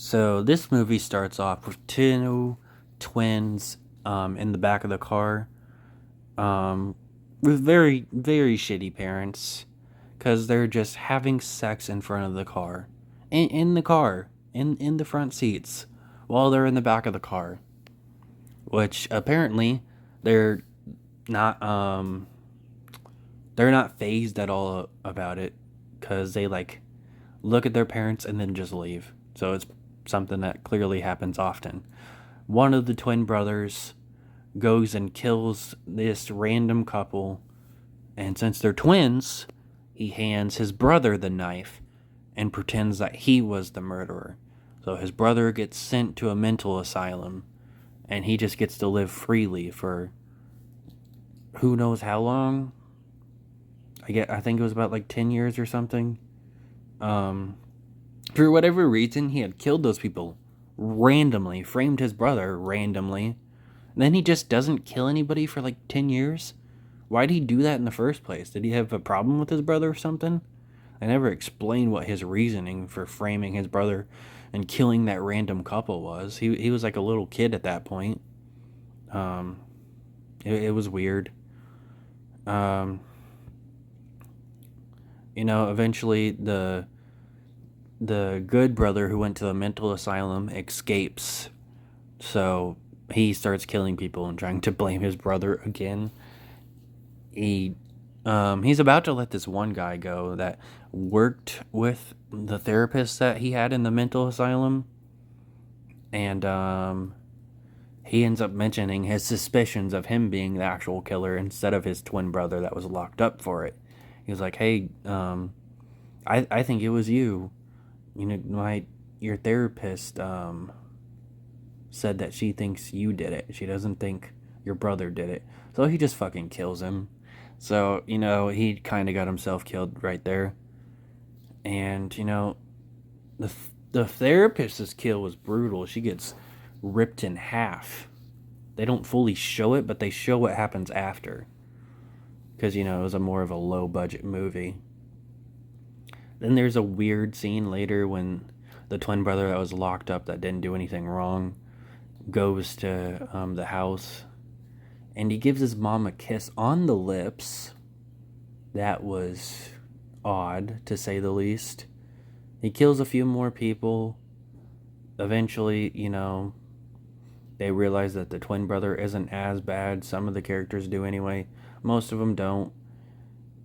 So this movie starts off with two twins in the back of the car um, with very, very shitty parents because they're just having sex in front of the car. In the car, in the front seats, while they're in the back of the car. Which apparently they're not they're not phased at all about it because they like look at their parents and then just leave. So it's something that clearly happens often. One of the twin brothers goes and kills this random couple, and since they're twins, he hands his brother the knife and pretends that he was the murderer. So his brother gets sent to a mental asylum, and he just gets to live freely for who knows how long. I think it was about like 10 years or something. Um, for whatever reason, he had killed those people randomly, framed his brother randomly. And then he just doesn't kill anybody for like 10 years. Why'd he do that in the first place? Did he have a problem with his brother or something? I never explained what his reasoning for framing his brother and killing that random couple was. He was like a little kid at that point. Um, it was weird. Um, eventually the good brother who went to the mental asylum escapes. So he starts killing people and trying to blame his brother again. He's about to let this one guy go that worked with the therapist that he had in the mental asylum, and he ends up mentioning his suspicions of him being the actual killer instead of his twin brother that was locked up for it. He was like, "Hey, I think it was you. Your therapist said that she thinks you did it. She doesn't think your brother did it." So he just fucking kills him. So, he kind of got himself killed right there. And, the therapist's kill was brutal. She gets ripped in half. They don't fully show it, but they show what happens after. Because, it was a more of a low budget movie. Then there's a weird scene later when the twin brother that was locked up that didn't do anything wrong goes to the house, and he gives his mom a kiss on the lips. That was odd, to say the least. He kills a few more people. Eventually, they realize that the twin brother isn't as bad. Some of the characters do anyway. Most of them don't,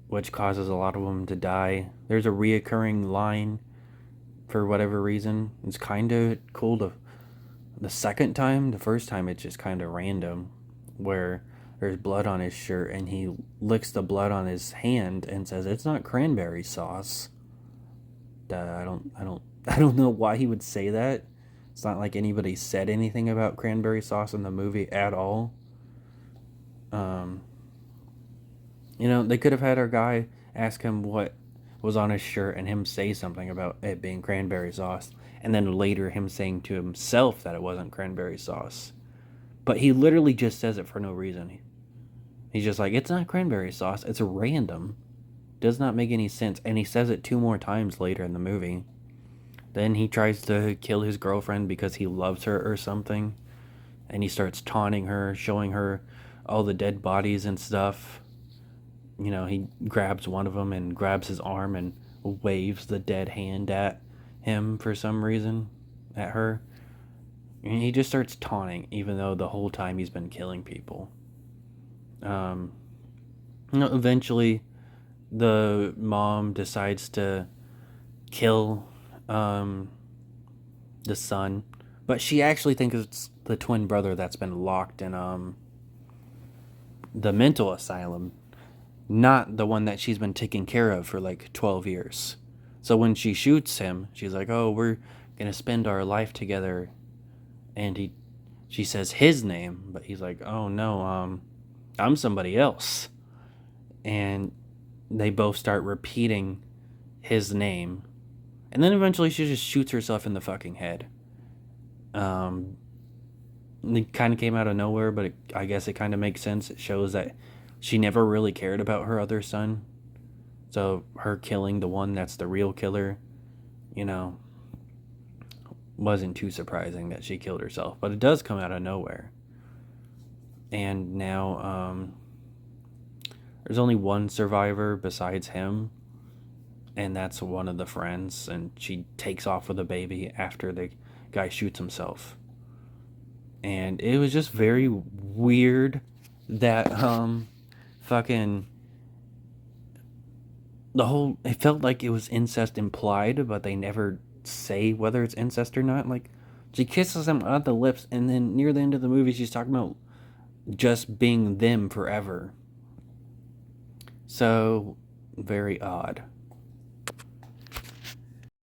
which causes a lot of them to die. There's a reoccurring line for whatever reason. It's kind of cool to the second time. The first time it's just kind of random, where there's blood on his shirt and he licks the blood on his hand and says it's not cranberry sauce. I don't know why he would say that. It's not like anybody said anything about cranberry sauce in the movie at all. Um, they could have had our guy ask him what was on his shirt and him say something about it being cranberry sauce, and then later him saying to himself that it wasn't cranberry sauce. But he literally just says it for no reason. He's just like, it's not cranberry sauce, it's random. Does not make any sense. And he says it two more times later in the movie. Then he tries to kill his girlfriend because he loves her or something. And he starts taunting her, showing her all the dead bodies and stuff. He grabs one of them and grabs his arm and waves the dead hand at him for some reason, at her. And he just starts taunting, even though the whole time he's been killing people. Eventually, the mom decides to kill the son, but she actually thinks it's the twin brother that's been locked in the mental asylum, not the one that she's been taking care of for like 12 years. So when she shoots him, she's like, "Oh, we're gonna spend our life together," and she says his name, but he's like, "Oh no, I'm somebody else," and they both start repeating his name, and then eventually she just shoots herself in the fucking head. Um, it kind of came out of nowhere, but I guess it kind of makes sense. It shows that she never really cared about her other son, so her killing the one that's the real killer, you know, wasn't too surprising that she killed herself, but it does come out of nowhere. And now there's only one survivor besides him, and that's one of the friends, and she takes off with a baby after the guy shoots himself. And it was just very weird that fucking the whole, it felt like it was incest implied, but they never say whether it's incest or not. Like, she kisses him on the lips, and then near the end of the movie she's talking about just being them forever. So very odd.